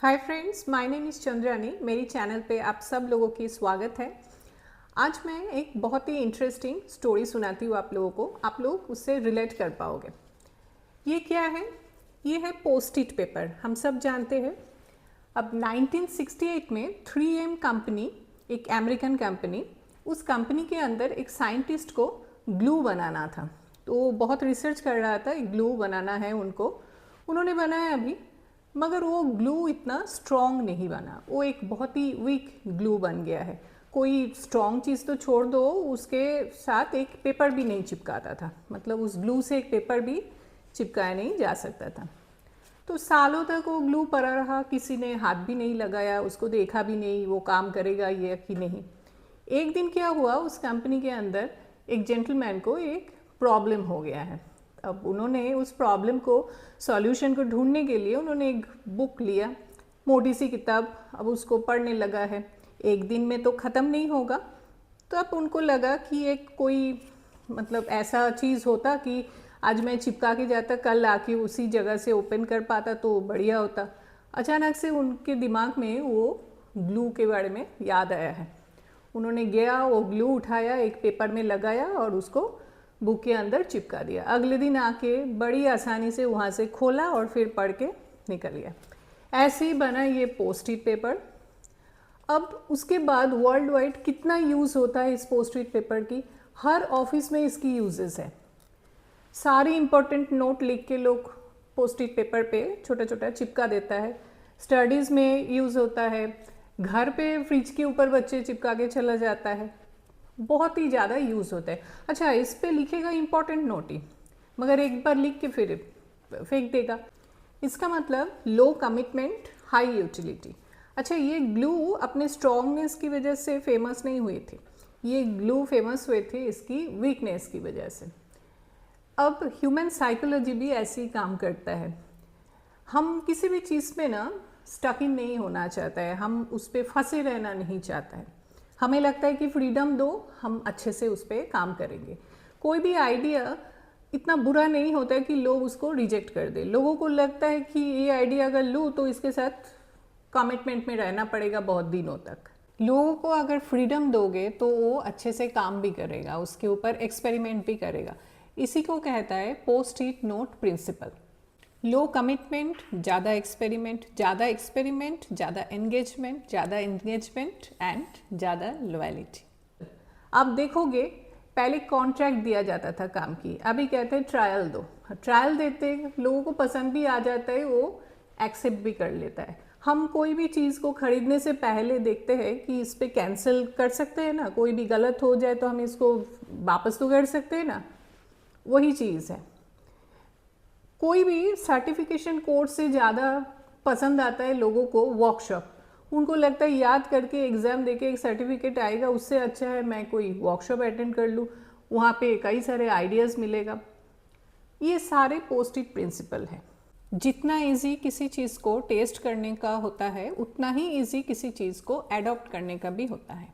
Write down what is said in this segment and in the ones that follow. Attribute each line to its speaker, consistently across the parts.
Speaker 1: Hi friends, my name is Chandrani. मेरी channel पे आप सब लोगों की स्वागत है। आज मैं एक बहुत ही इंटरेस्टिंग स्टोरी सुनाती हूँ आप लोगों को। आप लोग उससे रिलेट कर पाओगे। ये क्या है? ये है पोस्ट इट पेपर। हम सब जानते हैं। अब 1968 में 3M कंपनी, एक अमेरिकन कंपनी, उस कंपनी के अंदर एक साइंटिस्ट को ग्लू बनाना था। तो वो बहुत रिसर्च कर रहा था, ग्लू बनाना है उनको। उन्होंने बनाया अभी, मगर वो ग्लू इतना स्ट्रॉन्ग नहीं बना। वो एक बहुत ही वीक ग्लू बन गया है। कोई स्ट्रॉन्ग चीज़ तो छोड़ दो, उसके साथ एक पेपर भी नहीं चिपकाता था। मतलब उस ग्लू से एक पेपर भी चिपकाया नहीं जा सकता था। तो सालों तक वो ग्लू पड़ा रहा, किसी ने हाथ भी नहीं लगाया, उसको देखा भी नहीं वो काम करेगा ये कि नहीं। एक दिन क्या हुआ, उस कंपनी के अंदर एक जेंटलमैन को एक प्रॉब्लम हो गया है। अब उन्होंने उस प्रॉब्लम को, सॉल्यूशन को ढूंढने के लिए उन्होंने एक बुक लिया, मोटी सी किताब। अब उसको पढ़ने लगा है। एक दिन में तो ख़त्म नहीं होगा। तो अब उनको लगा कि एक कोई मतलब ऐसा चीज़ होता कि आज मैं चिपका के जाता, कल आके उसी जगह से ओपन कर पाता तो बढ़िया होता। अचानक से उनके दिमाग में वो ग्लू के बारे में याद आया है। उन्होंने गया, वो ग्लू उठाया, एक पेपर में लगाया और उसको बुक के अंदर चिपका दिया। अगले दिन आके बड़ी आसानी से वहाँ से खोला और फिर पढ़ के निकल गया। ऐसे ही बना ये पोस्ट इट पेपर। अब उसके बाद वर्ल्ड वाइड कितना यूज़ होता है इस पोस्ट इट पेपर की। हर ऑफिस में इसकी यूजेस है। सारी इंपॉर्टेंट नोट लिख के लोग पोस्ट इट पेपर पे छोटा छोटा चिपका देता है। स्टडीज़ में यूज़ होता है। घर पे फ्रिज के ऊपर बच्चे चिपका के चला जाता है। बहुत ही ज़्यादा यूज़ होता है। अच्छा, इस पे लिखेगा इंपॉर्टेंट नोट ही, मगर एक बार लिख के फिर फेंक देगा। इसका मतलब लो कमिटमेंट, हाई यूटिलिटी। अच्छा, ये ग्लू अपने स्ट्रॉन्गनेस की वजह से फेमस नहीं हुई थी। ये ग्लू फेमस हुए थे इसकी वीकनेस की वजह से। अब ह्यूमन साइकोलॉजी भी ऐसे ही काम करता है। हम किसी भी चीज़ में ना स्टक इन नहीं होना चाहता है, हम उस पर फंसे रहना नहीं चाहता है। हमें लगता है कि फ्रीडम दो, हम अच्छे से उस पर काम करेंगे। कोई भी आइडिया इतना बुरा नहीं होता है कि लोग उसको रिजेक्ट कर दे। लोगों को लगता है कि ये आइडिया अगर लूँ तो इसके साथ कमिटमेंट में रहना पड़ेगा बहुत दिनों तक। लोगों को अगर फ्रीडम दोगे तो वो अच्छे से काम भी करेगा, उसके ऊपर एक्सपेरिमेंट भी करेगा। इसी को कहता है post it note principle. Low commitment, ज़्यादा एक्सपेरिमेंट, ज़्यादा एक्सपेरिमेंट, ज़्यादा एंगेजमेंट, ज़्यादा एंगेजमेंट एंड ज़्यादा लॉयल्टी। आप देखोगे पहले कॉन्ट्रैक्ट दिया जाता था काम की, अभी कहते हैं ट्रायल दो। ट्रायल देते लोगों को पसंद भी आ जाता है, वो एक्सेप्ट भी कर लेता है। हम कोई भी चीज़ को खरीदने से पहले देखते हैं कि इस पर कैंसिल कर सकते हैं ना, कोई भी गलत हो जाए तो हम इसको वापस तो कर सकते हैं ना। वही चीज़ है। कोई भी सर्टिफिकेशन कोर्स से ज़्यादा पसंद आता है लोगों को वर्कशॉप। उनको लगता है याद करके एग्ज़ाम देके एक सर्टिफिकेट आएगा, उससे अच्छा है मैं कोई वर्कशॉप अटेंड कर लूँ, वहाँ पे कई सारे आइडियाज़ मिलेगा। ये सारे पोस्ट इट प्रिंसिपल है। जितना इजी किसी चीज़ को टेस्ट करने का होता है, उतना ही इजी किसी चीज़ को एडॉप्ट करने का भी होता है।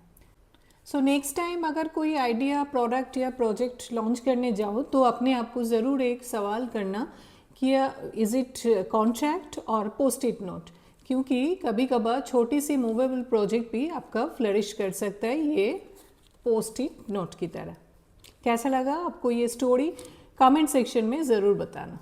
Speaker 1: सो नेक्स्ट टाइम अगर कोई आइडिया, प्रोडक्ट या प्रोजेक्ट लॉन्च करने जाओ तो अपने आप को ज़रूर एक सवाल करना कि इज़ इट कॉन्ट्रैक्ट और पोस्ट इट नोट। क्योंकि कभी कभार छोटी सी मूवेबल प्रोजेक्ट भी आपका फ्लरिश कर सकता है ये पोस्ट इट नोट की तरह। कैसा लगा आपको ये स्टोरी? कमेंट सेक्शन में ज़रूर बताना।